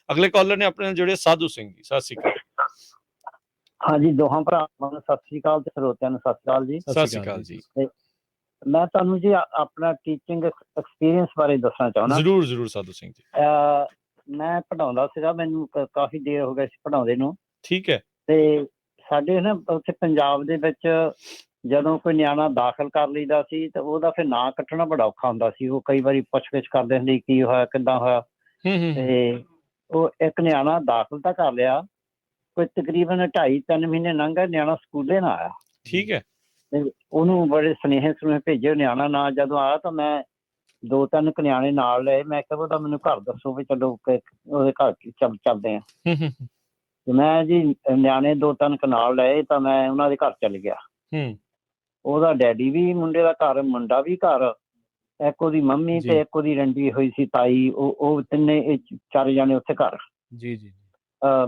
ਅਗਲੇ ਕਾਲਰ ਨੇ ਆਪਣੇ ਨਾਲ ਜੁੜੇ ਸਾਧੂ ਸਿੰਘ ਜੀ, ਸਤਿ ਸ਼੍ਰੀ ਅਕਾਲ। ਹਾਂਜੀ, ਦੋਹਾਂ ਭਰਾਵਾਂ ਨੂੰ ਸਤਿ ਸ੍ਰੀ ਅਕਾਲ ਤੇ ਸਰੋਤਿਆਂ ਨੂੰ ਸਤਿ ਸ੍ਰੀ ਅਕਾਲ ਜੀ। ਸਤਿ ਸ਼੍ਰੀ ਅਕਾਲ ਜੀ। ਮੈਂ ਤੁਹਾਨੂੰ ਜੀ ਆਪਣਾ ਟੀਚਿੰਗ ਐਕਸਪੀਰੀਅੰਸ ਬਾਰੇ ਦੱਸਣਾ ਚਾਹੁੰਦਾ। ਜ਼ਰੂਰ ਜ਼ਰੂਰ ਸਾਧੂ ਸਿੰਘ ਜੀ। ਮੈਂ ਪੜ੍ਹਾਉਂਦਾ ਸੀਗਾ, ਮੈਨੂੰ ਕਾਫੀ ਦੇਰ ਹੋ ਗਈ ਸੀ ਪੜ੍ਹਾਉਂਦੇ ਨੂੰ। ਠੀਕ ਹੈ। ਤੇ ਸਾਡੇ ਨਾ ਉੱਥੇ ਪੰਜਾਬ ਦੇ ਵਿੱਚ ਜਦੋਂ ਕੋਈ ਨਿਆਣਾ ਦਾਖਲ ਕਰ ਲਈਦਾ ਸੀ ਤੇ ਉਹਦਾ ਫਿਰ ਨਾਂ ਕੱਟਣਾ ਬੜਾ ਔਖਾ ਹੁੰਦਾ ਸੀ। ਉਹ ਕਈ ਵਾਰੀ ਪੁੱਛ-ਗਿੱਛ ਕਰਦੇ ਹੁੰਦੇ ਕੀ ਹੋਇਆ, ਕਿੱਦਾਂ ਹੋਇਆ। ਤੇ ਉਹ ਇੱਕ ਨਿਆਣਾ ਦਾਖਲ ਤਾਂ ਕਰ ਲਿਆ, ਕੋਈ ਤਕਰੀਬਨ 2.5-3 ਮਹੀਨੇ ਲੰਘ ਗਏ, ਨਿਆਣਾ ਸਕੂਲੇ ਨਾ ਆਇਆ। ਠੀਕ ਹੈ। ਤੇ ਉਹਨੂੰ ਬੜੇ ਸੁਨੇਹੇ ਭੇਜੇ, ਨਿਆਣਾ ਨਾ ਜਦੋਂ ਆਇਆ ਤਾਂ ਮੈਂ 2-3 ਨਿਆਣੇ ਨਾਲ ਲਏ। ਮੈਂ ਕਿਹਾ ਉਹਦਾ ਮੈਨੂੰ ਘਰ ਦੱਸੋ ਵੀ ਚਲੋ ਉਹਦੇ ਘਰ ਚੱਲਦੇ ਆ। ਤੇ ਮੈਂ ਜੀ ਨਿਆਣੇ 2-3 ਨਾਲ ਲਏ ਤਾਂ ਮੈਂ ਉਹਨਾਂ ਦੇ ਘਰ ਚੱਲ ਗਿਆ। ਉਹਦਾ ਡੈਡੀ ਵੀ ਮੁੰਡੇ ਦਾ ਘਰ, ਮੁੰਡਾ ਵੀ ਘਰ, ਇੱਕ ਉਹਦੀ ਮੰਮੀ ਤੇ ਇੱਕ ਉਹਦੀ ਰੰਡੀ ਹੋਈ ਸੀ ਤਾਈ, ਉਹ ਤਿੰਨੇ 4 ਜਾਣੇ ਉੱਥੇ ਘਰ।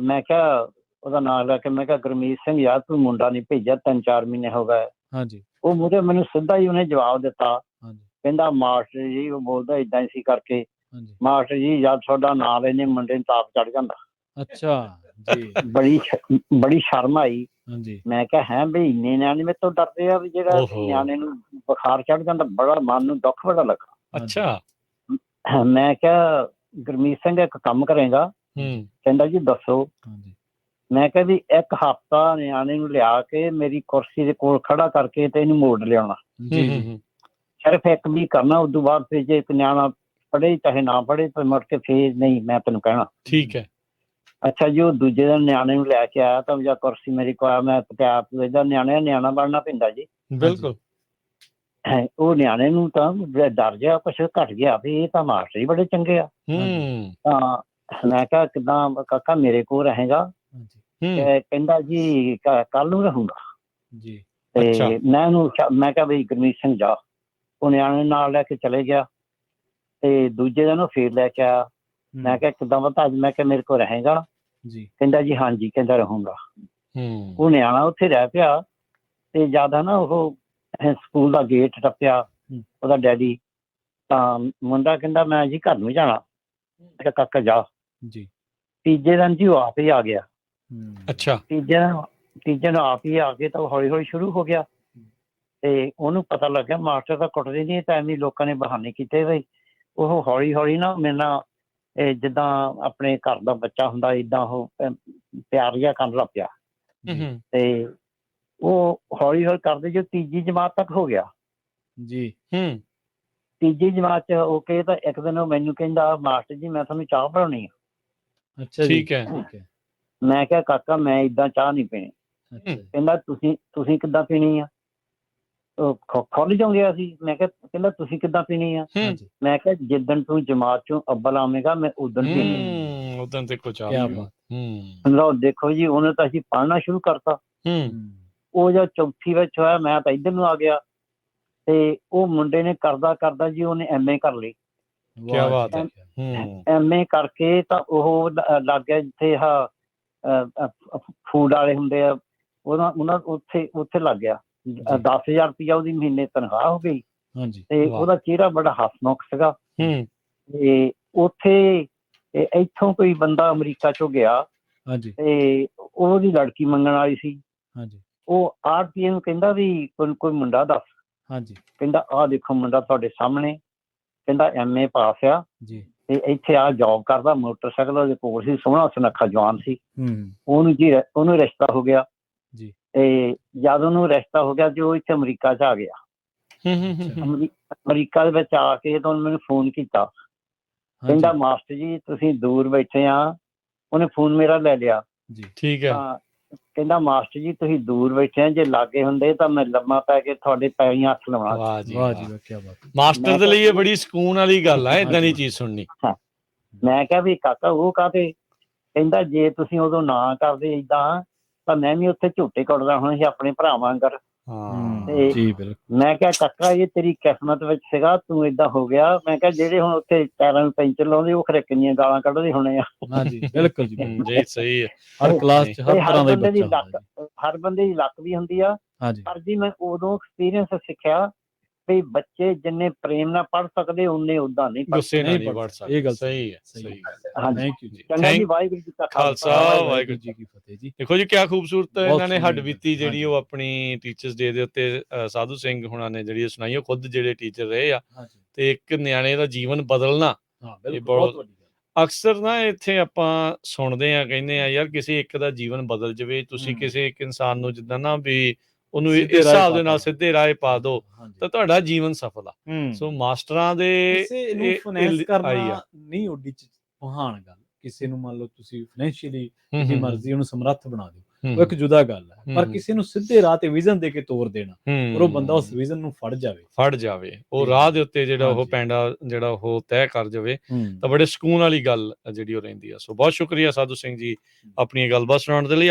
ਮੈਂ ਕਿਹਾ ਉਹਦਾ ਨਾਂ ਲੈ ਕੇ, ਮੈਂ ਕਿਹਾ ਗੁਰਮੀਤ ਸਿੰਘ ਯਾਰ ਤੂੰ ਮੁੰਡਾ ਨਹੀਂ ਭੇਜਿਆ, 3-4 ਮਹੀਨੇ ਹੋ ਗਏ। ਉਹ ਮੁੰਡੇ ਮੈਨੂੰ ਸਿੱਧਾ ਹੀ ਉਹਨੇ ਜਵਾਬ ਦਿੱਤਾ, ਕਹਿੰਦਾ ਮਾਸਟਰ ਜੀ, ਉਹ ਬੋਲਦਾ ਏਦਾਂ ਹੀ ਸੀ ਕਰਕੇ, ਮਾਸਟਰ ਜੀ ਜਦ ਤੁਹਾਡਾ ਨਾਂ ਲੈਨੇ ਮੁੰਡੇ ਨੂੰ ਤਾਪ ਚੜ ਜਾਂਦਾ। ਅੱਛਾ ਜੀ। ਬੜੀ ਸ਼ਰਮ ਆਈ। ਮੈਂ ਕਿਹਾ ਹੈ ਬਈ ਇੰਨੇ ਨਿਆਣੇ ਮੇਰੇ ਤੋਂ ਡਰਦੇ ਆ ਵੀ ਜਿਹੜਾ ਨਿਆਣੇ ਨੂੰ ਬੁਖਾਰ ਚੜ ਜਾਂਦਾ, ਬੜਾ ਮਨ ਨੂੰ ਦੁੱਖ ਬੜਾ ਲੱਗਾ। ਅੱਛਾ। ਮੈਂ ਕਿਹਾ ਗੁਰਮੀਤ ਸਿੰਘ ਇੱਕ ਕੰਮ ਕਰੇਗਾ? ਕਹਿੰਦਾ ਜੀ ਦੱਸੋ। ਮੈਂ ਕਿਹਾ ਵੀ 1 ਹਫ਼ਤਾ ਨਿਆਣੇ ਨੂੰ ਲਿਆ ਕੇ ਮੇਰੀ ਕੁਰਸੀ ਦੇ ਕੋਲ ਖੜਾ ਕਰਕੇ ਤੇ ਇਹਨੂੰ ਮੋੜ ਲਿਆਉਣਾ। ਸਿਰਫ 1 ਵੀਕ ਕਰਨਾ, ਉਦੋਂ ਬਾਅਦ ਫਿਰ ਜੇ ਇੱਕ ਨਿਆਣਾ ਪੜ੍ਹੇ ਚਾਹੇ ਨਾ ਪੜ੍ਹੇ ਤਾਂ ਮੁੜ ਕੇ ਫੇਰ ਨਹੀਂ ਮੈਂ ਤੈਨੂੰ ਕਹਿਣਾ। ਠੀਕ ਹੈ। ਅੱਛਾ ਜੀ, ਉਹ ਦੂਜੇ ਦਿਨ ਨਿਆਣੇ ਨੂੰ ਲੈ ਕੇ ਆਇਆ ਤਾਂ ਜਾਂ ਕੁਰਸੀ ਮੇਰੀ ਕੋਲ ਆਇਆ, ਮੈਂ ਪਟਿਆਲਾ ਨਿਆਣਾ ਬਣਨਾ ਪੈਂਦਾ ਜੀ। ਬਿਲਕੁਲ। ਉਹ ਨਿਆਣੇ ਨੂੰ ਤਾਂ ਡਰ ਗਿਆ, ਕੁਛ ਘਟ ਗਿਆ ਵੀ ਇਹ ਤਾਂ ਮਾਸਟਰ ਹੀ ਬੜੇ ਚੰਗੇ ਆ। ਤਾਂ ਮੈਂ ਕਿਹਾ ਕਿੱਦਾਂ ਕਾਕਾ ਮੇਰੇ ਕੋਲ ਰਹੇਗਾ? ਕਹਿੰਦਾ ਜੀ ਕੱਲ ਨੂੰ ਰਹੂੰਗਾ। ਤੇ ਮੈਂ ਕਿਹਾ ਬਈ ਗੁਰਮੀਤ ਸਿੰਘ ਜਾ। ਉਹ ਨਿਆਣੇ ਨਾਲ ਲੈ ਕੇ ਚਲੇ ਗਿਆ ਤੇ ਦੂਜੇ ਦਿਨ ਉਹ ਫੇਰ ਲੈ ਕੇ ਆਇਆ। ਮੈਂ ਕਿਹਾ ਕਿੱਦਾਂ ਪਤਾ ਅੱਜ? ਮੈਂ ਕਿਹਾ ਮੇਰੇ ਕੋਲ ਰਹੇਗਾ? ਕਹਿੰਦਾ ਜੀ ਹਾਂਜੀ, ਕਹਿੰਦਾ ਰਹੂੰਗਾ। ਉਹ ਨਿਆਣਾ ਉੱਥੇ ਰਹਿ ਪਿਆ ਤੇ ਜਿਆਦਾ ਨਾ ਉਹ ਸਕੂਲ ਦਾ ਗੇਟ ਟੱਪਿਆ ਉਹਦਾ ਡੈਡੀ, ਤਾਂ ਮੁੰਡਾ ਕਹਿੰਦਾ ਮੈਂ ਜੀ ਘਰ ਨੂੰ ਜਾਣਾ। ਮੈਂ ਕਿਹਾ ਕਾਕਾ ਜਾ। ਤੀਜੇ ਦਿਨ ਜੀ ਉਹ ਆਪ ਹੀ ਆ ਗਿਆ। ਅੱਛਾ। ਤੀਜੇ ਨੂੰ ਆਪ ਹੀ ਆ ਕੇ ਤਾਂ ਹੌਲੀ ਹੌਲੀ ਸ਼ੁਰੂ ਹੋ ਗਿਆ ਤੇ ਉਹਨੂੰ ਪਤਾ ਲੱਗਿਆ ਮਾਸਟਰ ਤਾਂ ਕੁੱਟਦੇ ਨਹੀਂ, ਤਾਂ ਐਵੇਂ ਲੋਕਾਂ ਨੇ ਬਹਾਨੇ ਕੀਤੇ ਬਈ। ਉਹ ਹੌਲੀ ਹੌਲੀ ਨਾ ਮੇਰੇ ਨਾਲ ਜਿੱਦਾਂ ਆਪਣੇ ਘਰ ਦਾ ਬੱਚਾ ਹੁੰਦਾ ਏਦਾਂ ਉਹ ਪਿਆਰ ਜਿਹਾ ਕਰਨ ਲੱਗ ਪਿਆ। ਤੇ ਉਹ ਹੌਲੀ ਹੌਲੀ ਕਰਦੇ ਜੋ 3 ਜਮਾਤ ਤੱਕ ਹੋ ਗਿਆ ਜੀ। 3 ਜਮਾਤ ਚ ਹੋ ਕੇ ਤਾਂ ਇੱਕ ਦਿਨ ਉਹ ਮੈਨੂੰ ਕਹਿੰਦਾ ਮਾਸਟਰ ਜੀ ਮੈਂ ਤੁਹਾਨੂੰ ਚਾਹ ਬਣਾਉਣੀ ਆ। ਅੱਛਾ। ਠੀਕ ਹੈ। ਮੈਂ ਕਿਹਾ ਕਾਕਾ ਮੈਂ ਏਦਾਂ ਚਾਹ ਨਹੀਂ ਪੀਣੀ। ਕਹਿੰਦਾ ਤੁਸੀਂ ਕਿੱਦਾਂ ਪੀਣੀ ਆ? ਖੁੱਲ ਜਾਉਂਗੇ ਅਸੀਂ। ਮੈਂ ਕਿਹਾ ਕਹਿੰਦਾ ਤੁਸੀਂ ਕਿੱਦਾਂ ਪੀਣੀ ਆ? ਮੈਂ ਕਿਹਾ ਜਿੱਦਣ ਤੂੰ ਜਮਾਤ ਚੋਂ ਅੱਵਲ ਆਵੇਂਗਾ ਮੈਂ ਉਦਣ ਪੀਣੀ। ਉਦੋਂ ਦੇਖੋ ਚਾਹ। ਲਓ ਦੇਖੋ ਜੀ, ਉਹਨੇ ਤਾਂ ਅਸੀਂ ਪੜ੍ਹਨਾ ਸ਼ੁਰੂ ਕਰਤਾ। ਉਹ ਜਦ ਚੌਥੀ ਵਿੱਚ ਹੋਇਆ ਮੈਂ ਤਾਂ ਇੱਧਰ ਨੂੰ ਆ ਗਿਆ ਤੇ ਉਹ ਮੁੰਡੇ ਨੇ ਕਰਦਾ ਜੀ ਉਹਨੇ MA ਕਰ ਲਈ। ਕਿਆ ਬਾਤ ਹੈ। MA ਕਰਕੇ ਤਾਂ ਉਹ ਲੱਗ ਗਿਆ ਜਿੱਥੇ ਫੂਡ ਵਾਲੇ ਹੁੰਦੇ ਆ, ਉਹਨਾਂ ਉੱਥੇ ਲੱਗ ਗਿਆ। 10,000 ਰੁਪਇਆ ਉਹਦੀ ਮਹੀਨੇ ਤਨਖਾਹ ਹੋ ਗਈ ਤੇ ਉਹਦਾ ਚਿਹਰਾ ਬੜਾ ਹਸਮੁਖ ਸੀਗਾ। ਤੇ ਉੱਥੇ ਇੱਥੋਂ ਕੋਈ ਬੰਦਾ ਅਮਰੀਕਾ ਚੋਂ ਗਿਆ ਤੇ ਉਹਦੀ ਲੜਕੀ ਮੰਗਣ ਵਾਲੀ ਸੀ। ਉਹ RPA ਨੂੰ ਕਹਿੰਦਾ ਵੀ ਕੋਈ ਮੁੰਡਾ ਦੱਸ। ਕਹਿੰਦਾ ਆਹ ਦੇਖੋ ਮੁੰਡਾ ਤੁਹਾਡੇ ਸਾਹਮਣੇ, ਕਹਿੰਦਾ MA ਪਾਸ ਆ ਤੇ ਇੱਥੇ ਆ ਜੌਬ ਕਰਦਾ, ਮੋਟਰਸਾਈਕਲ ਉਹਦੇ ਕੋਲ ਸੀ, ਸੋਹਣਾ ਸੁਨੱਖਾ ਜਵਾਨ ਸੀ। ਉਹਨੂੰ ਰਿਸ਼ਤਾ ਹੋ ਗਿਆ ਤੇ ਜਦ ਉਹਨੂੰ ਰਿਸ਼ਤਾ ਹੋ ਗਿਆ ਜੀ ਉਹ ਇੱਥੇ ਅਮਰੀਕਾ ਚ ਆ ਗਿਆ। ਅਮਰੀਕਾ ਦੇ ਵਿੱਚ ਆ ਕੇ ਤਾਂ ਉਹਨੇ ਮੈਨੂੰ ਫੋਨ ਕੀਤਾ, ਕਹਿੰਦਾ ਮਾਸਟਰ ਜੀ ਤੁਸੀਂ ਦੂਰ ਬੈਠੇ ਆ। ਉਹਨੇ ਫੋਨ ਮੇਰਾ ਲੈ ਲਿਆ। ਠੀਕ ਹੈ। ਕਹਿੰਦਾ ਮਾਸਟਰ ਜੀ ਤੁਸੀਂ ਦੂਰ ਬੈਠੇ ਆ, ਜੇ ਲਾਗੇ ਹੁੰਦੇ ਤਾਂ ਮੈਂ ਲੰਮਾ ਪੈ ਕੇ ਤੁਹਾਡੇ ਪੈਰੀਂ ਹੱਥ ਲਾਉਣਾ। ਮਾਸਟਰ ਦੇ ਲਈ ਇਹ ਬੜੀ ਸਕੂਨ ਵਾਲੀ ਗੱਲ ਆ ਏਦਾਂ ਦੀ ਚੀਜ਼ ਸੁਣਨੀ। ਮੈਂ ਕਿਹਾ ਵੀ ਕਾਕਾ ਉਹ ਕਾਹਤੇ? ਕਹਿੰਦਾ ਜੇ ਤੁਸੀਂ ਉਦੋਂ ਨਾ ਕਰਦੇ ਏਦਾਂ ਤਾਂ ਮੈਂ ਵੀ ਉੱਥੇ ਝੂਟੇ ਕੁੱਟਦਾ ਹੋਣਾ ਸੀ ਆਪਣੇ ਭਰਾਵਾਂ ਅੰਦਰ। ਤੇ ਮੈਂ ਕਿਹਾ ਕਾਕਾ ਇਹ ਤੇਰੀ ਕਿਸਮਤ ਵਿੱਚ ਸੀਗਾ, ਤੂੰ ਏਦਾਂ ਹੋ ਗਿਆ। ਮੈਂ ਕਿਹਾ ਜਿਹੜੇ ਹੁਣ ਉੱਥੇ ਟਾਇਰਾਂ ਨੂੰ ਪੈਂਚਰ ਲਾਉਂਦੇ ਉਹ ਖਰੇ ਕਿੰਨੀਆਂ ਗਾਲਾਂ ਕੱਢਦੇ ਹੋਣੇ ਆ। ਬਿਲਕੁਲ ਜੀ, ਸਹੀ ਹੈ। ਹਰ ਬੰਦੇ ਦੀ ਲੱਕ ਵੀ ਹੁੰਦੀ ਆ। ਪਰ ਜੀ ਮੈਂ ਉਦੋਂ ਐਕਸਪੀਰੀਅੰਸ ਸਿੱਖਿਆ ਵੀ ਬੱਚੇ ਜਿੰਨੇ ਪ੍ਰੇਮ ਨਾਲ ਪੜ੍ਹ ਸਕਦੇ ਉਨੇ ਉਦਾਂ ਨਹੀਂ ਪੜ੍ਹ ਗੁੱਸੇ ਨਾਲ ਨਹੀਂ ਨਹੀਂ ਪੜ੍ਹ ਪੜ ਸਕਦੇ। ਸਕਦੇ ਇਹ ਗੱਲ ਸਹੀ ਹੈ ਸਹੀ ਸਹੀ ਹੈ ਹਾਂਜੀ ਥੈਂਕ ਯੂ ਜੀ ਚੰਗਾ ਜੀ Thank- ਵਾਹਿਗੁਰੂ ਜੀ ਕਾ ਖਾਲਸਾ, ਖਾਲਸਾ ਵਾਹਿਗੁਰੂ ਜੀ ਕੀ ਫਤਿਹ ਜੀ। ਦੇਖੋ ਜੀ ਕਿਆ ਖੂਬਸੂਰਤ ਬਹੁਤ ਇਹਨਾਂ ਨੇ ਹੱਡ ਸੋਹਣੀ ਬੀਤੀ ਗੱਲ, ਜਿਹੜੀ ਹਾਂਜੀ। ਉਹ ਆਪਣੀ ਟੀਚਰਸ ਡੇ ਦੇ ਉੱਤੇ ਸਾਧੂ ਸਿੰਘ ਹੁਣਾਂ ਨੇ ਜਿਹੜੀ ਸੁਣਾਈ, ਉਹ ਖੁਦ ਜਿਹੜੇ ਟੀਚਰ ਰਹੇ ਆ, ਹਾਂਜੀ ਤੇ ਇੱਕ ਨਿਆਣੇ ਦਾ ਜੀਵਨ ਬਦਲਣਾ। ਹਾਂ ਬਿਲਕੁਲ ਬਹੁਤ- ਬਹੁਤ ਵੱਡੀ ਗੱਲ। ਅਕਸਰ ਨਾ ਇੱਥੇ ਆਪਾਂ ਸੁਣਦੇ ਆ, ਕਹਿੰਦੇ ਆ ਯਾਰ ਕਿਸੇ ਇੱਕ ਦਾ ਜੀਵਨ ਬਦਲ ਜਾਵੇ, ਤੁਸੀਂ ਕਿਸੇ ਇੱਕ ਇਨਸਾਨ ਨੂੰ ਜਿੱਦਾਂ ਨਾ ਵੀ ਉਹਨੂੰ ਇਸ ਸਿੱਧੇ ਰਾਹ ਹਿਸਾਬ ਦੇ ਪਾ ਨਾਲ ਦਿਓ। ਸਿੱਧੇ ਰਾਹ ਪਾ ਦਿਓ ਹਾਂਜੀ ਤਾਂ ਤੁਹਾਡਾ ਜੀਵਨ ਸਫਲ ਆ। ਸੋ ਮਾਸਟਰਾਂ ਦੇ ਕਿਸੇ ਨੂੰ ਇਹ ਫਾਈਨੈਂਸ ਆਈ ਕਰਨਾ ਆ। ਨਹੀਂ ਓਡੀ ਚ ਮਹਾਨ ਗੱਲ। ਕਿਸੇ ਨੂੰ ਮੰਨ ਲਓ ਤੁਸੀਂ ਫਾਈਨੈਂਸ਼ੀਅਲੀ ਹੂੰ, ਜਿੰਨੀ ਹੂੰ, ਮਰਜ਼ੀ ਉਹਨੂੰ ਸਮਰੱਥ ਬਣਾ ਦਿਓ, ਹੂੰ, ਉਹ ਇੱਕ ਜੁਦਾ ਗੱਲ ਹੈ। ਪਰ ਹੂੰ। ਕਿਸੇ ਨੂੰ ਸਿੱਧੇ ਰਾਹ ਤੇ ਵਿਜ਼ਨ ਦੇ ਕੇ ਤੋਰ ਦੇਣਾ, ਔਰ ਉਹ ਬੰਦਾ ਉਸ ਵਿਜ਼ਨ ਨੂੰ ਫੜ ਜਾਵੇ, ਫੜ ਜਾਵੇ, ਉਹ ਤੇ ਰਾਹ ਦੇ ਉੱਤੇ ਜਿਹੜਾ ਉਹ ਹਾਂਜੀ। ਪੈਂਡਾ ਜਿਹੜਾ ਉਹ ਤੈਅ ਕਰ ਜਾਵੇ, ਤਾਂ ਬੜੇ ਸਕੂਨ ਵਾਲੀ ਗੱਲ ਜਿਹੜੀ ਉਹ ਰਹਿੰਦੀ ਆ। ਸੋ ਬਹੁਤ ਸ਼ੁਕਰੀਆ ਸਾਧੂ ਸਿੰਘ ਜੀ ਆਪਣੀ ਗੱਲਬਾਤ ਸੁਣਾਉਣ ਦੇ ਲਈ।